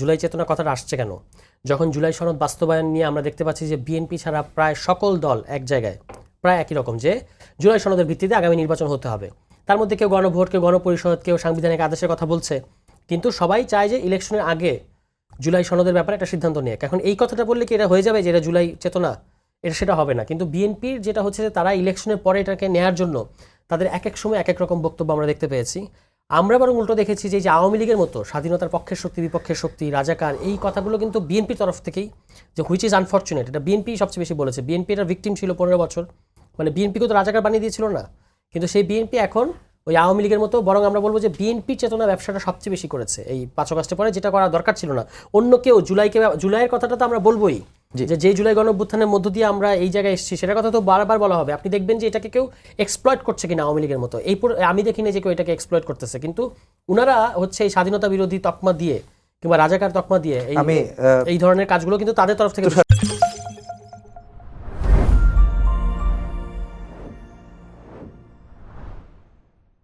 জুলাই চেতনা কথাটা আসছে কেন? যখন জুলাই সনদ বাস্তবায়ন নিয়ে আমরা দেখতে পাচ্ছি যে বিএনপি ছাড়া প্রায় সকল দল এক জায়গায় প্রায় একই রকম যে জুলাই সনদের ভিত্তিতে আগামী নির্বাচন হতে হবে। তার মধ্যে কেউ গণভোট, কেউ গণপরিষদ, কেউ সাংবিধানিক আদেশের কথা বলছে, কিন্তু সবাই চায় যে ইলেকশনের আগে জুলাই সনদের ব্যাপারে একটা সিদ্ধান্ত নিয়ে। এখন এই কথাটা বললে কি এটা হয়ে যাবে যে এটা জুলাই চেতনা? এটা সেটা হবে না। কিন্তু বিএনপির যেটা হচ্ছে যে তারা ইলেকশনের পরে এটাকে নেয়ার জন্য তাদের এক এক সময় এক এক রকম বক্তব্য আমরা দেখতে পেয়েছি। আমরা বরং উল্টো দেখেছি যে আওয়ামী লীগের মতো স্বাধীনতার পক্ষের শক্তি, বিপক্ষের শক্তি, রাজাকার, এই কথাগুলো কিন্তু বিএনপির তরফ থেকেই, যে হুইচ ইজ আনফর্চুনেট, এটা বিএনপি সবচেয়ে বেশি বলেছে। বিএনপি এটা ভিকটিম ছিল 15 বছর, মানে বিএনপিকে তো রাজাকার বানিয়ে দিয়েছিল না, কিন্তু সেই বিএনপি এখন ওই আওয়ামী লীগের মতো, বরং আমরা বলবো যে বিএনপি চেতনা ব্যবসাটা সবচেয়ে বেশি করেছে এই 5 আগস্টের পরে, যেটা করা দরকার ছিল না। অন্য কেউ জুলাইয়ের কথাটা তো আমরা বলবোই, যে জুলাই গণঅভ্যুত্থানের মধ্য দিয়ে আমরা এই জায়গায় এসেছি, সেটার কথা তো বারবার বলা হবে। আপনি দেখবেন যে এটাকে কেউ এক্সপ্লয়েট করছে কিনা আওয়ামী লীগের মতো, আমি দেখিনি যে কেউ এটাকে এক্সপ্লয়েট করতেছে, কিন্তু উনারা হচ্ছে এই স্বাধীনতা বিরোধী তকমা দিয়ে কিংবা রাজাকার তকমা দিয়ে এই ধরনের কাজগুলো কিন্তু তাদের তরফ থেকে